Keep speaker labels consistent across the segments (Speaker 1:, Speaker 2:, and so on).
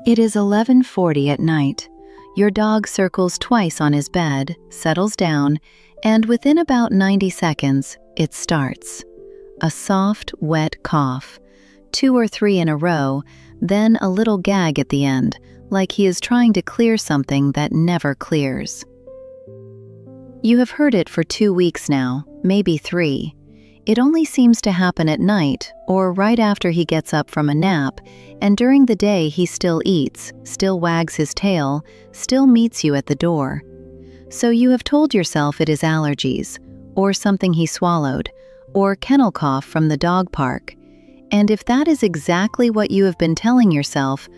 Speaker 1: It is 11:40 at night. Your dog circles twice on his bed, settles down, and within about 90 seconds, it starts. A soft, wet cough, 2 or 3 in a row, then a little gag at the end, like he is trying to clear something that never clears. You have heard it for 2 weeks now, maybe 3. It only seems to happen at night or right after he gets up from a nap, and during the day he still eats, still wags his tail, still meets you at the door. So you have told yourself it is allergies, or something he swallowed, or kennel cough from the dog park. And if that is exactly what you have been telling yourself,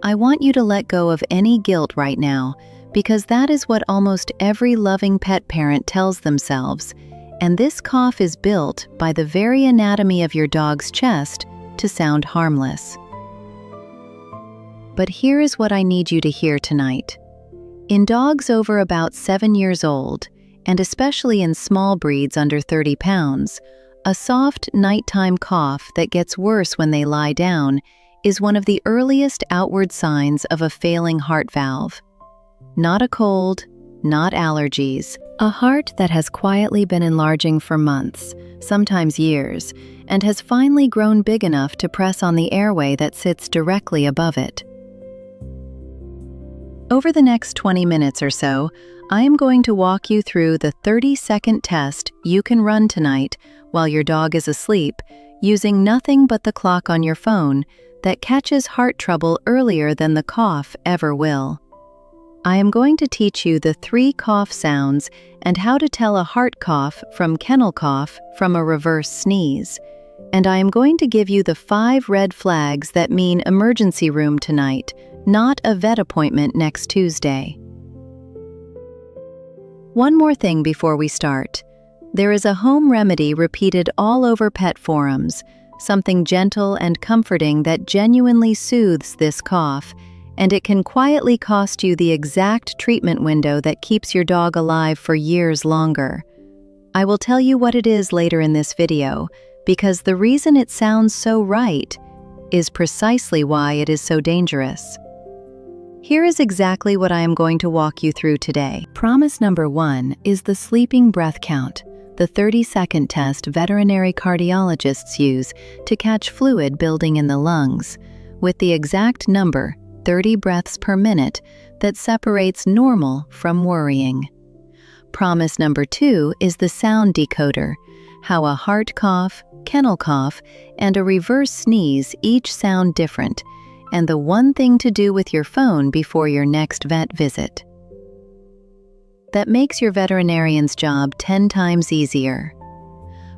Speaker 1: I want you to let go of any guilt right now, because that is what almost every loving pet parent tells themselves. And this cough is built by the very anatomy of your dog's chest to sound harmless. But here is what I need you to hear tonight. In dogs over about 7 years old, and especially in small breeds under 30 pounds, a soft nighttime cough that gets worse when they lie down is one of the earliest outward signs of a failing heart valve. Not a cold, not allergies, a heart that has quietly been enlarging for months, sometimes years, and has finally grown big enough to press on the airway that sits directly above it. Over the next 20 minutes or so, I am going to walk you through the 30-second test you can run tonight while your dog is asleep, using nothing but the clock on your phone that catches heart trouble earlier than the cough ever will. I am going to teach you the 3 cough sounds and how to tell a heart cough from kennel cough from a reverse sneeze. And I am going to give you the 5 red flags that mean emergency room tonight, not a vet appointment next Tuesday. One more thing before we start. There is a home remedy repeated all over pet forums, something gentle and comforting that genuinely soothes this cough, and it can quietly cost you the exact treatment window that keeps your dog alive for years longer. I will tell you what it is later in this video, because the reason it sounds so right is precisely why it is so dangerous. Here is exactly what I am going to walk you through today. Promise number 1 is the sleeping breath count, the 30-second test veterinary cardiologists use to catch fluid building in the lungs, with the exact number, 30 breaths per minute, that separates normal from worrying. Promise number 2 is the sound decoder, how a heart cough, kennel cough, and a reverse sneeze each sound different, and the one thing to do with your phone before your next vet visit. That makes your veterinarian's job 10 times easier.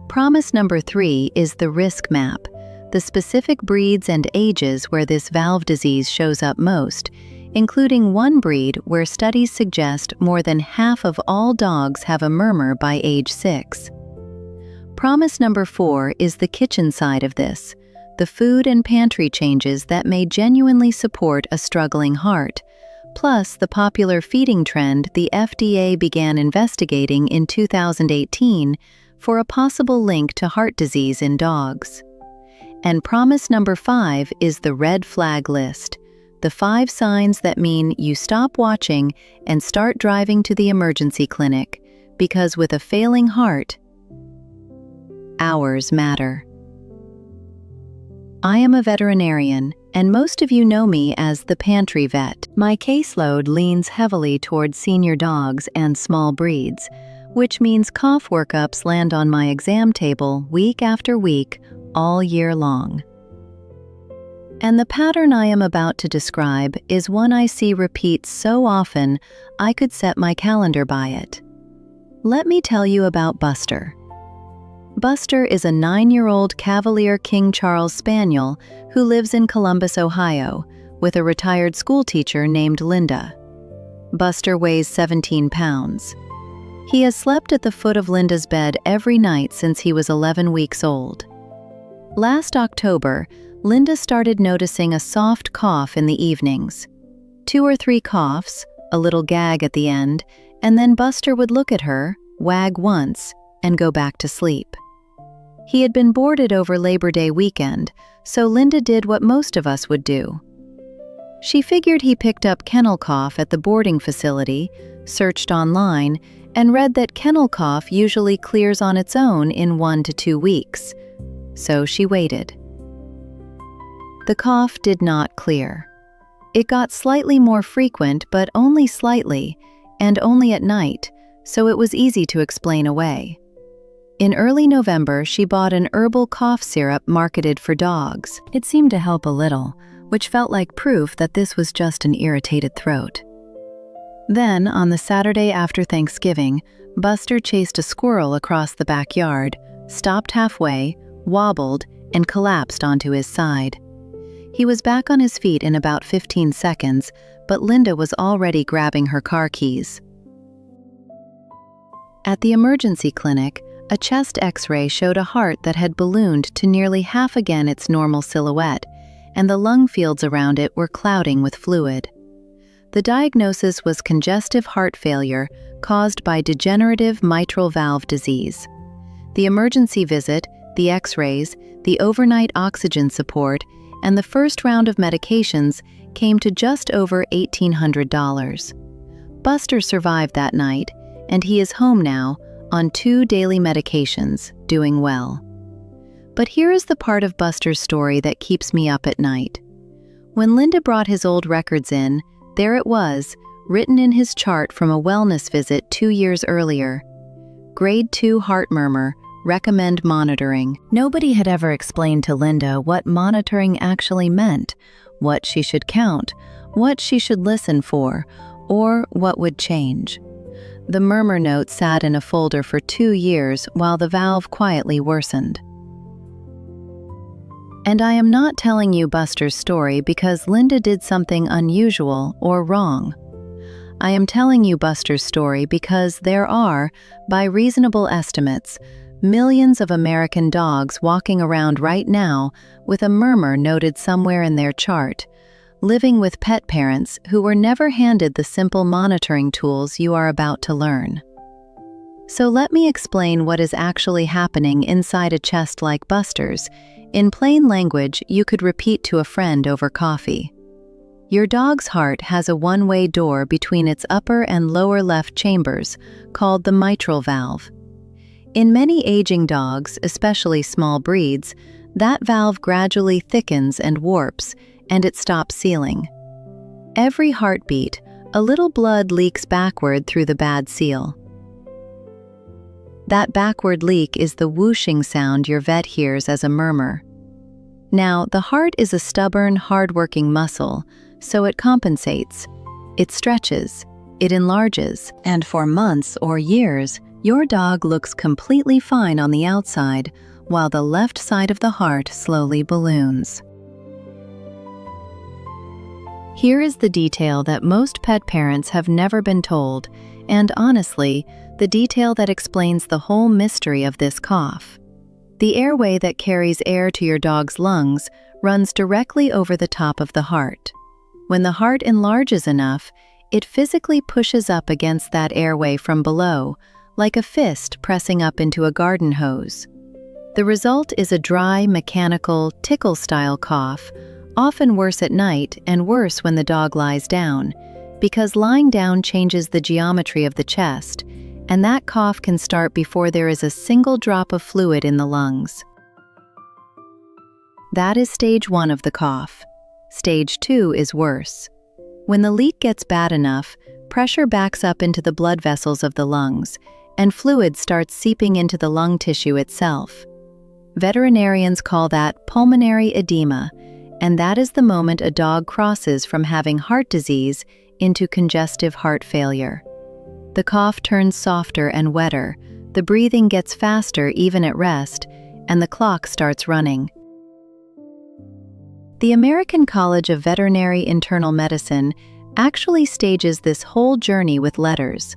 Speaker 1: Promise number 3 is the risk map, the specific breeds and ages where this valve disease shows up most, including one breed where studies suggest more than half of all dogs have a murmur by age 6. Promise number 4 is the kitchen side of this, the food and pantry changes that may genuinely support a struggling heart, plus the popular feeding trend the FDA began investigating in 2018 for a possible link to heart disease in dogs. And promise number 5 is the red flag list, the 5 signs that mean you stop watching and start driving to the emergency clinic, because with a failing heart, hours matter. I am a veterinarian, and most of you know me as the Pantry vet. My caseload leans heavily towards senior dogs and small breeds, which means cough workups land on my exam table week after week, all year long. And the pattern I am about to describe is one I see repeat so often I could set my calendar by it. Let me tell you about Buster. Buster is a 9-year-old Cavalier King Charles Spaniel who lives in Columbus, Ohio, with a retired schoolteacher named Linda. Buster weighs 17 pounds. He has slept at the foot of Linda's bed every night since he was 11 weeks old. Last October, Linda started noticing a soft cough in the evenings. 2 or 3 coughs, a little gag at the end, and then Buster would look at her, wag once, and go back to sleep. He had been boarded over Labor Day weekend, so Linda did what most of us would do. She figured he picked up kennel cough at the boarding facility, searched online, and read that kennel cough usually clears on its own in 1 to 2 weeks. So she waited. The cough did not clear. It got slightly more frequent, but only slightly, and only at night, so it was easy to explain away. In early November, she bought an herbal cough syrup marketed for dogs. It seemed to help a little, which felt like proof that this was just an irritated throat. Then, on the Saturday after Thanksgiving, Buster chased a squirrel across the backyard, stopped halfway, wobbled, and collapsed onto his side. He was back on his feet in about 15 seconds, but Linda was already grabbing her car keys. At the emergency clinic, a chest X-ray showed a heart that had ballooned to nearly half again its normal silhouette, and the lung fields around it were clouding with fluid. The diagnosis was congestive heart failure caused by degenerative mitral valve disease. The emergency visit, the X-rays, the overnight oxygen support, and the first round of medications came to just over $1,800. Buster survived that night, and he is home now, on 2 daily medications, doing well. But here is the part of Buster's story that keeps me up at night. When Linda brought his old records in, there it was, written in his chart from a wellness visit 2 years earlier. Grade 2 heart murmur, recommend monitoring. Nobody had ever explained to Linda what monitoring actually meant, what she should count, what she should listen for, or what would change. The murmur note sat in a folder for 2 years while the valve quietly worsened. And I am not telling you Buster's story because Linda did something unusual or wrong. I am telling you Buster's story because there are, by reasonable estimates, millions of American dogs walking around right now with a murmur noted somewhere in their chart, living with pet parents who were never handed the simple monitoring tools you are about to learn. So let me explain what is actually happening inside a chest like Buster's, in plain language you could repeat to a friend over coffee. Your dog's heart has a one-way door between its upper and lower left chambers, called the mitral valve. In many aging dogs, especially small breeds, that valve gradually thickens and warps, and it stops sealing. Every heartbeat, a little blood leaks backward through the bad seal. That backward leak is the whooshing sound your vet hears as a murmur. Now, the heart is a stubborn, hard-working muscle, so it compensates. It stretches, it enlarges, and for months or years, your dog looks completely fine on the outside, while the left side of the heart slowly balloons. Here is the detail that most pet parents have never been told, and honestly, the detail that explains the whole mystery of this cough. The airway that carries air to your dog's lungs runs directly over the top of the heart. When the heart enlarges enough, it physically pushes up against that airway from below, like a fist pressing up into a garden hose. The result is a dry, mechanical, tickle-style cough, often worse at night and worse when the dog lies down, because lying down changes the geometry of the chest, and that cough can start before there is a single drop of fluid in the lungs. That is stage 1 of the cough. Stage 2 is worse. When the leak gets bad enough, pressure backs up into the blood vessels of the lungs, and fluid starts seeping into the lung tissue itself. Veterinarians call that pulmonary edema, and that is the moment a dog crosses from having heart disease into congestive heart failure. The cough turns softer and wetter, the breathing gets faster even at rest, and the clock starts running. The American College of Veterinary Internal Medicine actually stages this whole journey with letters.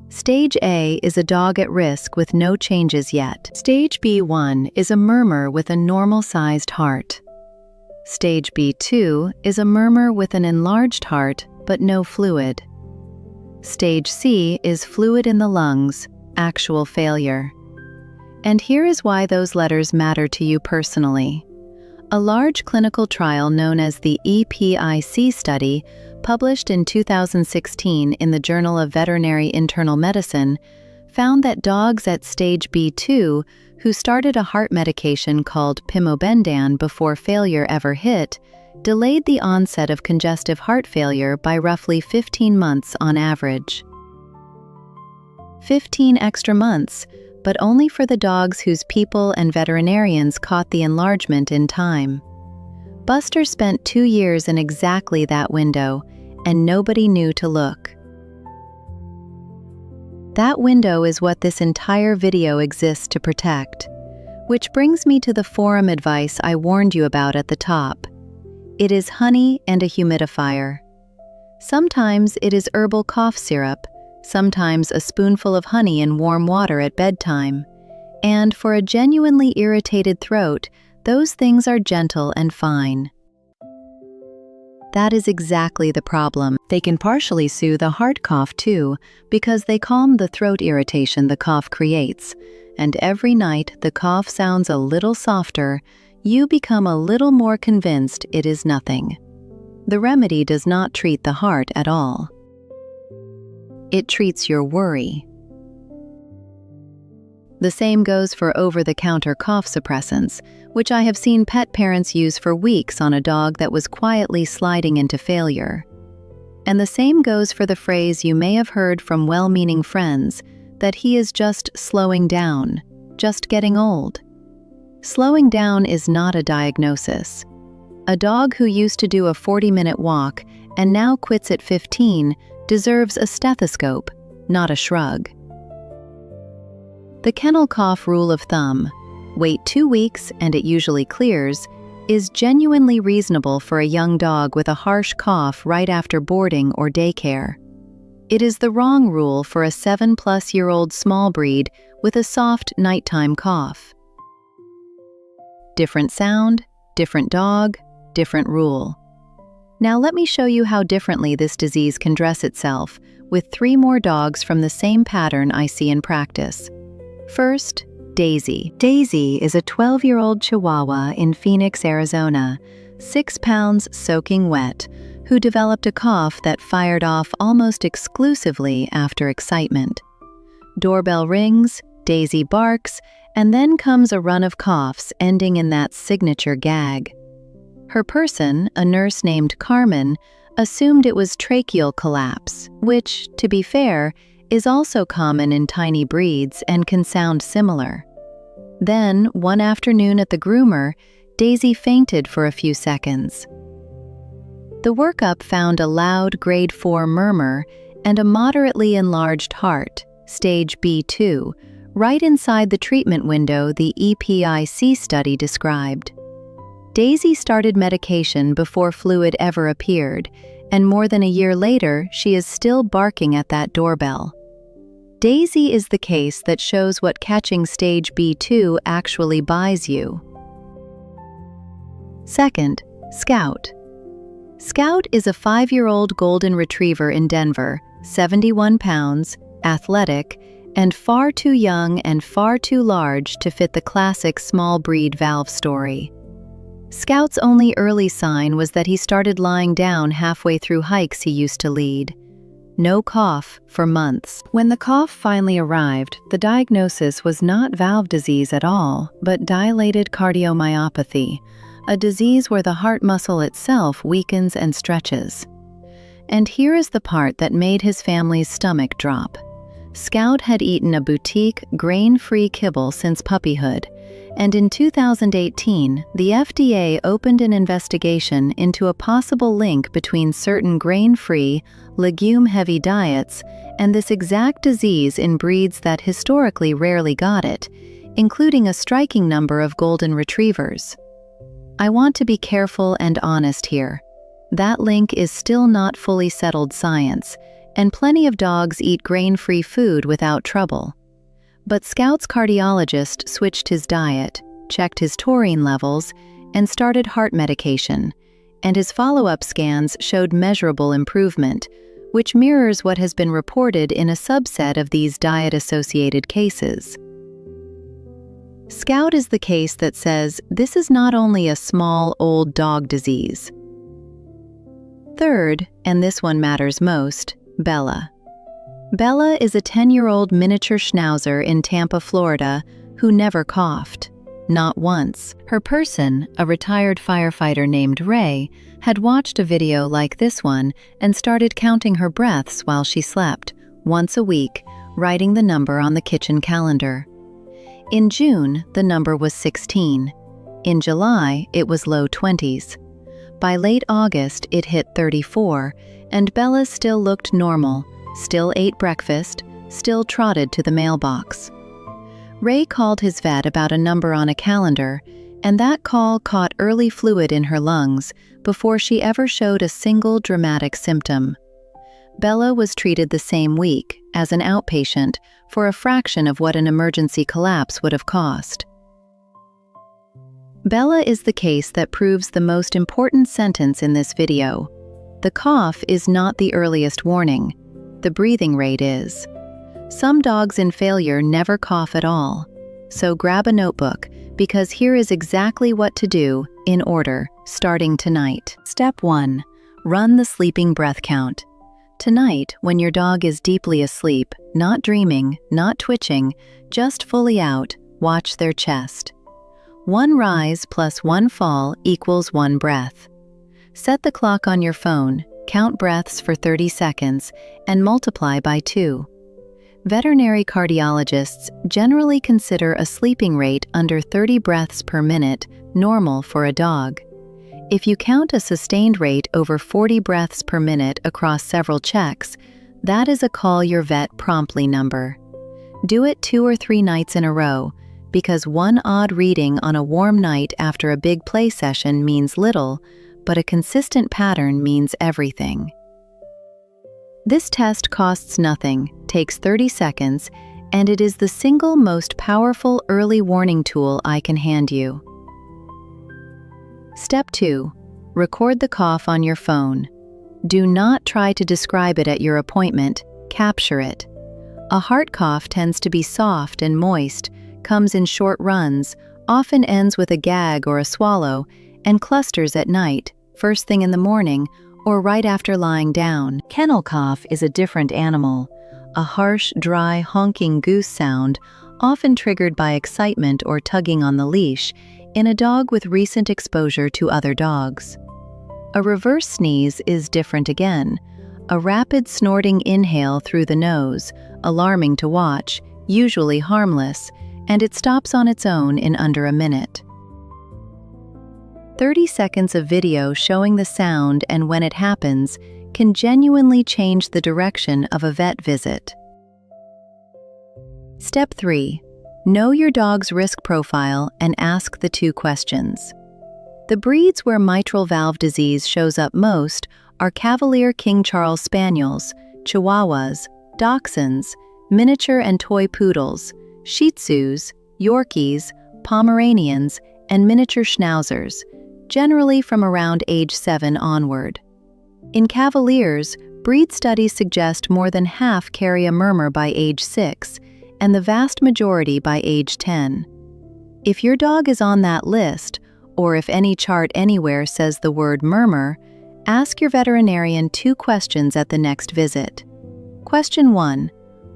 Speaker 1: Stage A is a dog at risk with no changes yet. Stage B1 is a murmur with a normal-sized heart. Stage B2 is a murmur with an enlarged heart but no fluid. Stage C is fluid in the lungs, actual failure. And here is why those letters matter to you personally. A large clinical trial known as the EPIC study, published in 2016 in the Journal of Veterinary Internal Medicine, found that dogs at stage B2 who started a heart medication called pimobendan before failure ever hit delayed the onset of congestive heart failure by roughly 15 months on average. 15 extra months, but only for the dogs whose people and veterinarians caught the enlargement in time. Buster spent 2 years in exactly that window, and nobody knew to look. That window is what this entire video exists to protect. Which brings me to the forum advice I warned you about at the top. It is honey and a humidifier. Sometimes it is herbal cough syrup, sometimes a spoonful of honey in warm water at bedtime. And for a genuinely irritated throat, those things are gentle and fine. That is exactly the problem. They can partially soothe a heart cough too, because they calm the throat irritation the cough creates. And every night the cough sounds a little softer, you become a little more convinced it is nothing. The remedy does not treat the heart at all. It treats your worry. The same goes for over-the-counter cough suppressants, which I have seen pet parents use for weeks on a dog that was quietly sliding into failure. And the same goes for the phrase you may have heard from well-meaning friends, that he is just slowing down, just getting old. Slowing down is not a diagnosis. A dog who used to do a 40-minute walk and now quits at 15 deserves a stethoscope, not a shrug. The kennel cough rule of thumb, wait 2 weeks and it usually clears, is genuinely reasonable for a young dog with a harsh cough right after boarding or daycare. It is the wrong rule for a 7-plus-year-old small breed with a soft nighttime cough. Different sound, different dog, different rule. Now let me show you how differently this disease can dress itself with 3 more dogs from the same pattern I see in practice. First, Daisy. Daisy is a 12-year-old Chihuahua in Phoenix, Arizona, 6 pounds soaking wet, who developed a cough that fired off almost exclusively after excitement. Doorbell rings, Daisy barks, and then comes a run of coughs ending in that signature gag. Her person, a nurse named Carmen, assumed it was tracheal collapse, which, to be fair, is also common in tiny breeds and can sound similar. Then, one afternoon at the groomer, Daisy fainted for a few seconds. The workup found a loud grade 4 murmur and a moderately enlarged heart, stage B2, right inside the treatment window the EPIC study described. Daisy started medication before fluid ever appeared, and more than a year later, she is still barking at that doorbell. Daisy is the case that shows what catching stage B2 actually buys you. Second, Scout. Scout is a 5-year-old golden retriever in Denver, 71 pounds, athletic, and far too young and far too large to fit the classic small breed valve story. Scout's only early sign was that he started lying down halfway through hikes he used to lead. No cough for months. When the cough finally arrived, the diagnosis was not valve disease at all, but dilated cardiomyopathy, a disease where the heart muscle itself weakens and stretches. And here is the part that made his family's stomach drop. Scout had eaten a boutique, grain-free kibble since puppyhood, and in 2018, the FDA opened an investigation into a possible link between certain grain-free, legume-heavy diets and this exact disease in breeds that historically rarely got it, including a striking number of golden retrievers. I want to be careful and honest here. That link is still not fully settled science, and plenty of dogs eat grain-free food without trouble. But Scout's cardiologist switched his diet, checked his taurine levels, and started heart medication, and his follow-up scans showed measurable improvement, which mirrors what has been reported in a subset of these diet-associated cases. Scout is the case that says this is not only a small, old dog disease. Third, and this one matters most, Bella. Bella is a 10-year-old miniature schnauzer in Tampa, Florida, who never coughed. Not once. Her person, a retired firefighter named Ray, had watched a video like this one and started counting her breaths while she slept, once a week, writing the number on the kitchen calendar. In June, the number was 16. In July, it was low 20s. By late August, it hit 34, and Bella still looked normal, still ate breakfast, still trotted to the mailbox. Ray called his vet about a number on a calendar, and that call caught early fluid in her lungs before she ever showed a single dramatic symptom. Bella was treated the same week, as an outpatient, for a fraction of what an emergency collapse would have cost. Bella is the case that proves the most important sentence in this video. The cough is not the earliest warning. The breathing rate is. Some dogs in failure never cough at all. So grab a notebook, because here is exactly what to do, in order, starting tonight. Step 1. Run the sleeping breath count. Tonight, when your dog is deeply asleep, not dreaming, not twitching, just fully out, watch their chest. 1 rise plus 1 fall equals 1 breath. Set the clock on your phone, count breaths for 30 seconds, and multiply by 2. Veterinary cardiologists generally consider a sleeping rate under 30 breaths per minute normal for a dog. If you count a sustained rate over 40 breaths per minute across several checks, that is a call your vet promptly number. Do it 2 or 3 nights in a row, because one odd reading on a warm night after a big play session means little, but a consistent pattern means everything. This test costs nothing, takes 30 seconds, and it is the single most powerful early warning tool I can hand you. Step 2. Record the cough on your phone. Do not try to describe it at your appointment, capture it. A heart cough tends to be soft and moist, comes in short runs, often ends with a gag or a swallow, and clusters at night, first thing in the morning, or right after lying down. Kennel cough is a different animal, a harsh, dry, honking goose sound, often triggered by excitement or tugging on the leash, in a dog with recent exposure to other dogs. A reverse sneeze is different again, a rapid snorting inhale through the nose, alarming to watch, usually harmless, and it stops on its own in under a minute. 30 seconds of video showing the sound and when it happens can genuinely change the direction of a vet visit. Step 3. Know your dog's risk profile and ask the 2 questions. The breeds where mitral valve disease shows up most are Cavalier King Charles Spaniels, Chihuahuas, Dachshunds, miniature and toy poodles, Shih Tzus, Yorkies, Pomeranians, and miniature Schnauzers, generally from around age 7 onward. In Cavaliers, breed studies suggest more than half carry a murmur by age 6, and the vast majority by age 10. If your dog is on that list, or if any chart anywhere says the word murmur, ask your veterinarian 2 questions at the next visit. Question 1.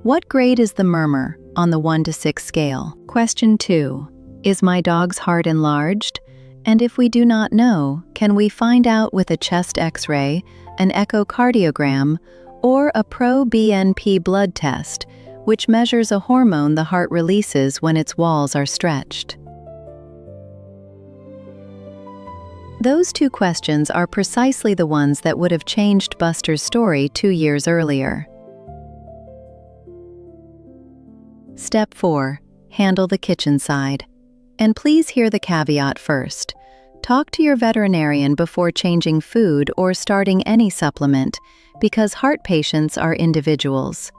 Speaker 1: What grade is the murmur on the 1 to 6 scale? Question 2. Is my dog's heart enlarged? And if we do not know, can we find out with a chest X-ray, an echocardiogram, or a pro-BNP blood test, which measures a hormone the heart releases when its walls are stretched? Those 2 questions are precisely the ones that would have changed Buster's story 2 years earlier. Step 4. Handle the kitchen side. And please hear the caveat first. Talk to your veterinarian before changing food or starting any supplement, because heart patients are individuals.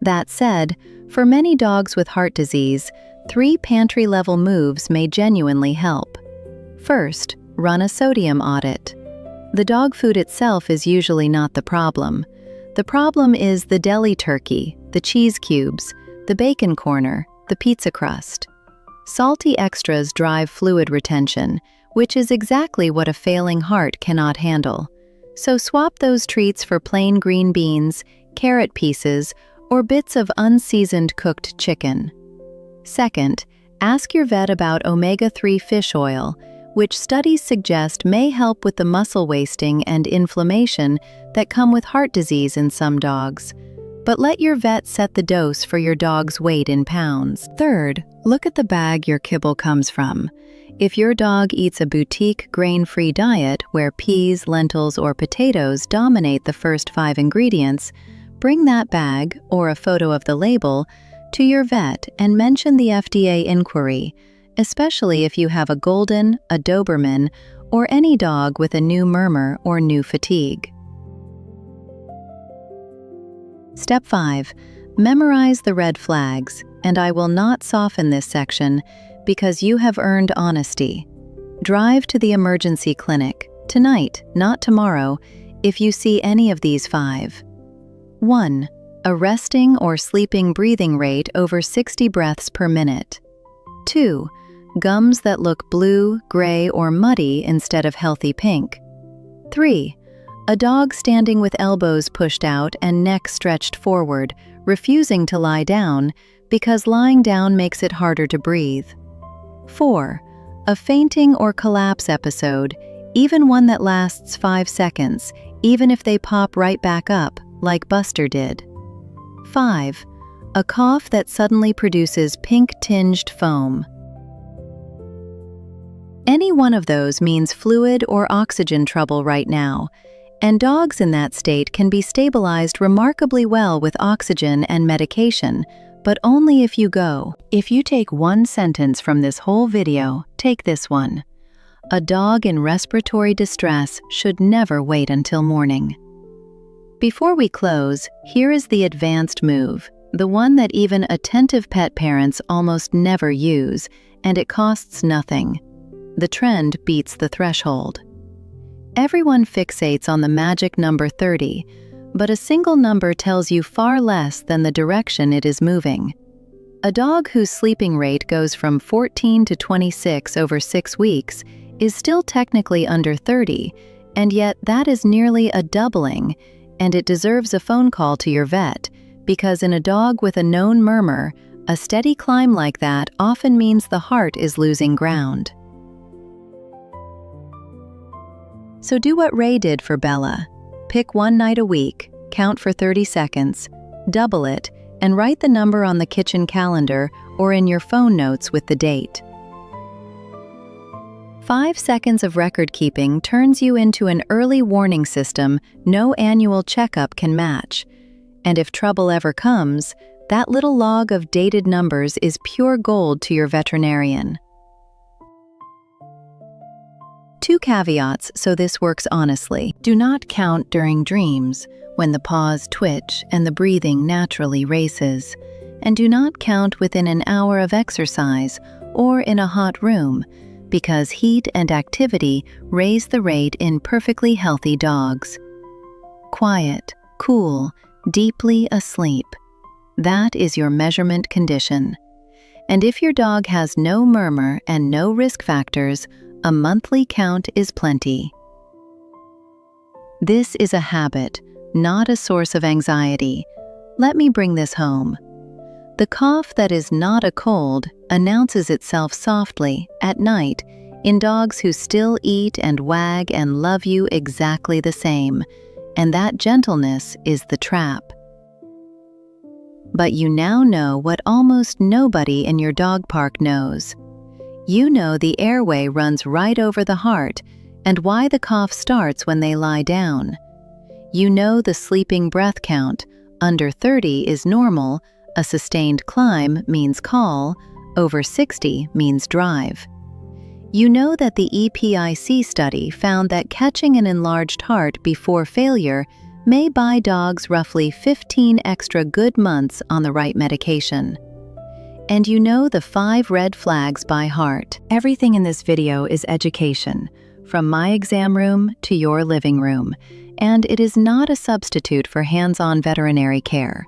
Speaker 1: That said, for many dogs with heart disease, 3 pantry-level moves may genuinely help. First, run a sodium audit. The dog food itself is usually not the problem. The problem is the deli turkey, the cheese cubes, the bacon corner, the pizza crust. Salty extras drive fluid retention, which is exactly what a failing heart cannot handle. So swap those treats for plain green beans, carrot pieces, or bits of unseasoned cooked chicken. Second, ask your vet about omega-3 fish oil, which studies suggest may help with the muscle wasting and inflammation that come with heart disease in some dogs. But let your vet set the dose for your dog's weight in pounds. Third, look at the bag your kibble comes from. If your dog eats a boutique grain-free diet where peas, lentils, or potatoes dominate the first 5 ingredients, bring that bag, or a photo of the label, to your vet and mention the FDA inquiry, especially if you have a Golden, a Doberman, or any dog with a new murmur or new fatigue. Step 5. Memorize the red flags, and I will not soften this section because you have earned honesty. Drive to the emergency clinic, tonight, not tomorrow, if you see any of these 5. 1. A resting or sleeping breathing rate over 60 breaths per minute. 2. Gums that look blue, gray, or muddy instead of healthy pink. 3. A dog standing with elbows pushed out and neck stretched forward, refusing to lie down because lying down makes it harder to breathe. 4. A fainting or collapse episode, even one that lasts 5 seconds, even if they pop right back up, like Buster did. 5. A cough that suddenly produces pink-tinged foam. Any one of those means fluid or oxygen trouble right now, and dogs in that state can be stabilized remarkably well with oxygen and medication, but only if you go. If you take one sentence from this whole video, take this one. A dog in respiratory distress should never wait until morning. Before we close, here is the advanced move, the one that even attentive pet parents almost never use, and it costs nothing. The trend beats the threshold. Everyone fixates on the magic number 30, but a single number tells you far less than the direction it is moving. A dog whose sleeping rate goes from 14 to 26 over 6 weeks is still technically under 30, and yet that is nearly a doubling, and it deserves a phone call to your vet, because in a dog with a known murmur, a steady climb like that often means the heart is losing ground. So do what Ray did for Bella. Pick one night a week, count for 30 seconds, double it, and write the number on the kitchen calendar or in your phone notes with the date. 5 seconds of record keeping turns you into an early warning system no annual checkup can match. And if trouble ever comes, that little log of dated numbers is pure gold to your veterinarian. 2 caveats so this works honestly. Do not count during dreams, when the paws twitch and the breathing naturally races. And do not count within an hour of exercise or in a hot room, because heat and activity raise the rate in perfectly healthy dogs. Quiet, cool, deeply asleep. That is your measurement condition. And if your dog has no murmur and no risk factors, a monthly count is plenty. This is a habit, not a source of anxiety. Let me bring this home. The cough that is not a cold announces itself softly, at night, in dogs who still eat and wag and love you exactly the same, and that gentleness is the trap. But you now know what almost nobody in your dog park knows. You know the airway runs right over the heart and why the cough starts when they lie down. You know the sleeping breath count, under 30 is normal, a sustained climb means call, over 60 means drive. You know that the EPIC study found that catching an enlarged heart before failure may buy dogs roughly 15 extra good months on the right medication. And you know the 5 red flags by heart. Everything in this video is education, from my exam room to your living room, and it is not a substitute for hands-on veterinary care.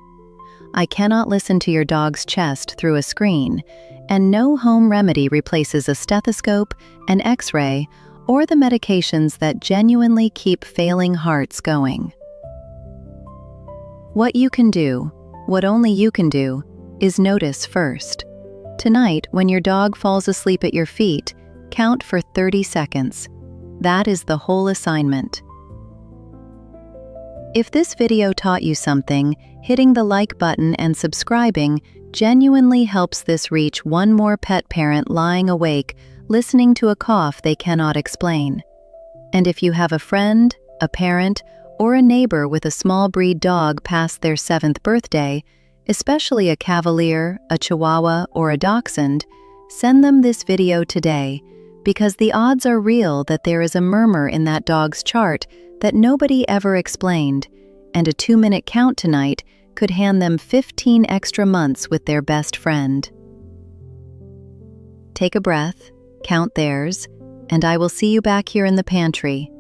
Speaker 1: I cannot listen to your dog's chest through a screen, And no home remedy replaces a stethoscope, an X-ray, or the medications that genuinely keep failing hearts going. What you can do, what only you can do, is notice first. Tonight, when your dog falls asleep at your feet, count for 30 seconds. That is the whole assignment. If this video taught you something, hitting the like button and subscribing genuinely helps this reach one more pet parent lying awake, listening to a cough they cannot explain. And if you have a friend, a parent, or a neighbor with a small breed dog past their 7th birthday, especially a Cavalier, a Chihuahua, or a Dachshund, send them this video today, because the odds are real that there is a murmur in that dog's chart that nobody ever explained, and a 2-minute count tonight could hand them 15 extra months with their best friend. Take a breath, count theirs, and I will see you back here in the pantry.